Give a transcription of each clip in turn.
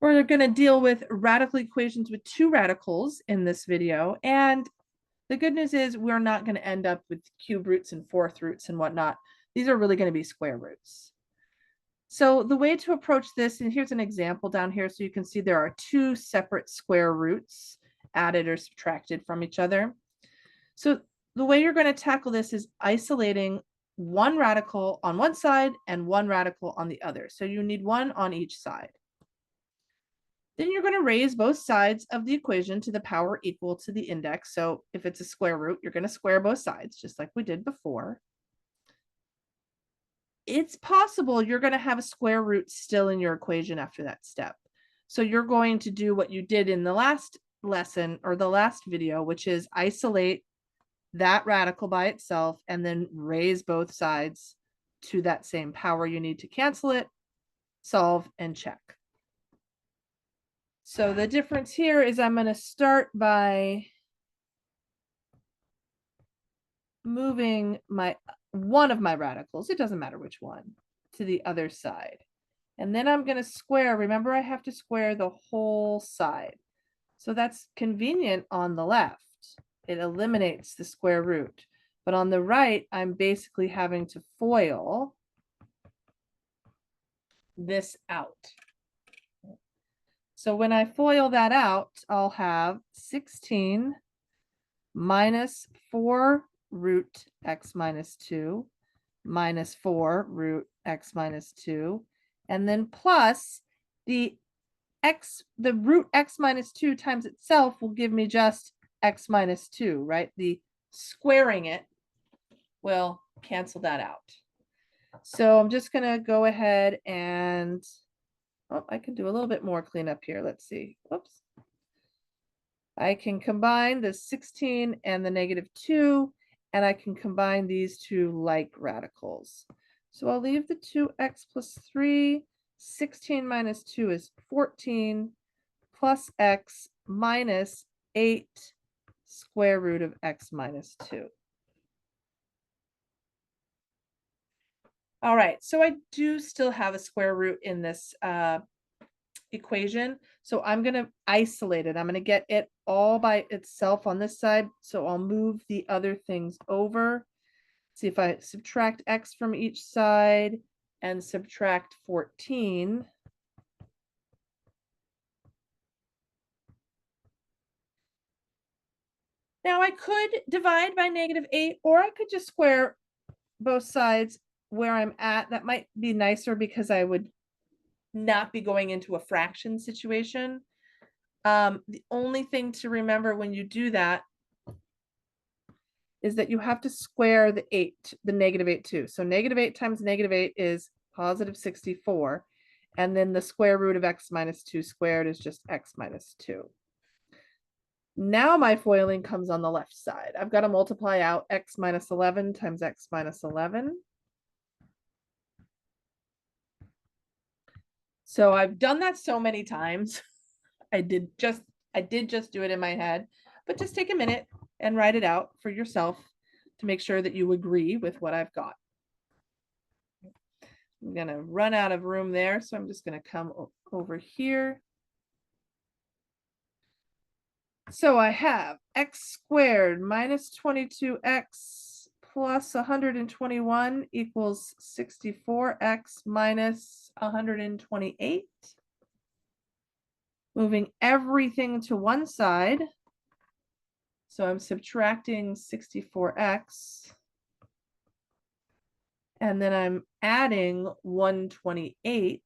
We're going to deal with radical equations with two radicals in this video. And the good news is we're not going to end up with cube roots and fourth roots and whatnot. These are really going to be square roots. So the way to approach this, and here's an example down here so you can see there are two separate square roots added or subtracted from each other. So the way you're going to tackle this is isolating one radical on one side and one radical on the other. So you need one on each side. Then you're going to raise both sides of the equation to the power equal to the index. So if it's a square root, you're going to square both sides, just like we did before. It's possible you're going to have a square root still in your equation after that step. So you're going to do what you did in the last lesson or the last video, which is isolate that radical by itself and then raise both sides to that same power. You need to cancel it, solve, and check. So the difference here is I'm going to start by moving one of my radicals, it doesn't matter which one, to the other side. And then I'm going to square. Remember, I have to square the whole side. So that's convenient on the left. It eliminates the square root. But on the right, I'm basically having to FOIL this out. So when I FOIL that out, I'll have 16 minus 4 root x minus 2 minus 4 root x minus 2, and then plus the root x minus 2 times itself will give me just x minus 2, right? The squaring it will cancel that out. So I'm just going to go ahead and, oh, I can do a little bit more cleanup here. Let's see. Whoops. I can combine the 16 and the -2, and I can combine these two like radicals. So I'll leave the 2x plus 3. 16 minus 2 is 14 plus x minus 8 square root of x minus 2. All right, so I do still have a square root in this equation. So I'm going to isolate it. I'm going to get it all by itself on this side. So I'll move the other things over. See if I subtract x from each side and subtract 14. Now I could divide by -8, or I could just square both sides where I'm at. That might be nicer because I would not be going into a fraction situation. The only thing to remember when you do that is that you have to square the -8 too. So -8 times -8 is positive 64. And then the square root of x minus 2 squared is just x minus 2. Now my FOILing comes on the left side. I've got to multiply out x minus 11 times x minus 11. So I've done that so many times. I did just do it in my head, but just take a minute and write it out for yourself to make sure that you agree with what I've got. I'm going to run out of room there, so I'm just going to come over here. So I have x squared minus 22x plus 121 equals 64x minus 128. Moving everything to one side. So I'm subtracting 64x. And then I'm adding 128.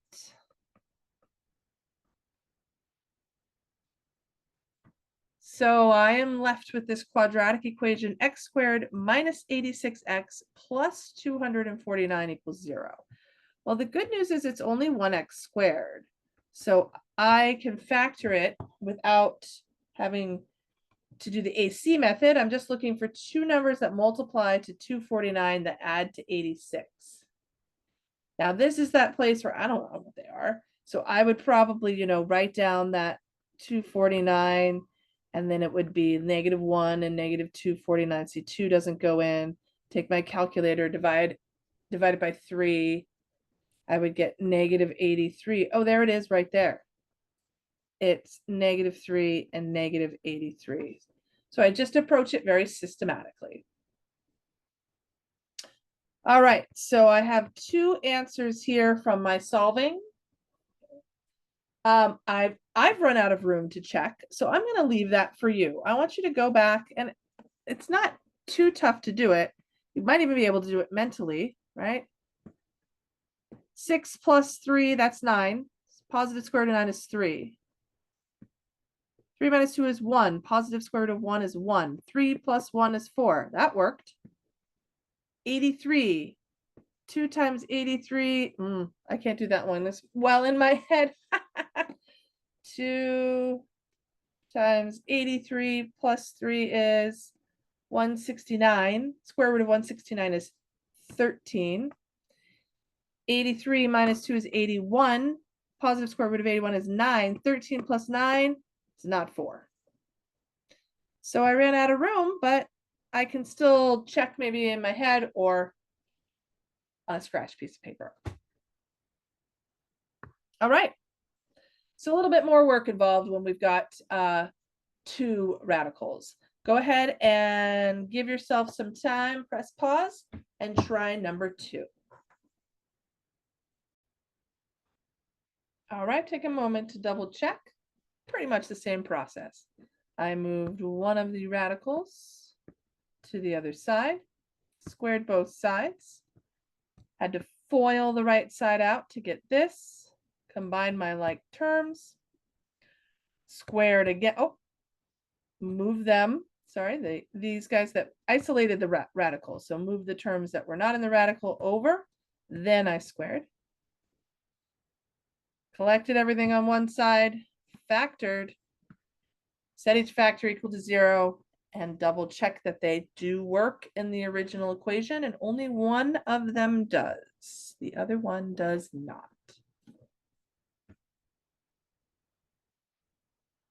So I am left with this quadratic equation, x squared minus 86x plus 249 equals 0. Well, the good news is it's only 1x squared. So I can factor it without having to do the AC method. I'm just looking for two numbers that multiply to 249 that add to 86. Now this is that place where I don't know what they are. So I would probably, write down that 249, and then it would be -1 and -249. See, 2 doesn't go in. Take my calculator, divide it by 3. I would get -83. Oh, there it is right there. it's -3 and -83. So I just approach it very systematically. All right, so I have two answers here from my solving. I've run out of room to check, so I'm going to leave that for you. I want you to go back, and it's not too tough to do it. You might even be able to do it mentally, right? 6 plus 3, that's 9. Positive square root of 9 is 3. 3 minus 2 is 1. Positive square root of 1 is 1. 3 plus 1 is 4. That worked. 83. 2 times 83. I can't do that one. It's well in my head. 2 times 83 plus 3 is 169. Square root of 169 is 13. 83 minus 2 is 81. Positive square root of 81 is 9. 13 plus 9 is not 4. So I ran out of room, but I can still check maybe in my head or on a scratch piece of paper. All right. So a little bit more work involved when we've got two radicals. Go ahead and give yourself some time, press pause, and try number 2. All right, take a moment to double check. Pretty much the same process. I moved one of the radicals to the other side, squared both sides, had to FOIL the right side out to get this, combine my like terms, squared again. Oh, move them. Sorry, these guys that isolated the radical. So move the terms that were not in the radical over. Then I squared. Collected everything on one side, factored, set each factor equal to 0, and double check that they do work in the original equation, and only one of them does. The other one does not.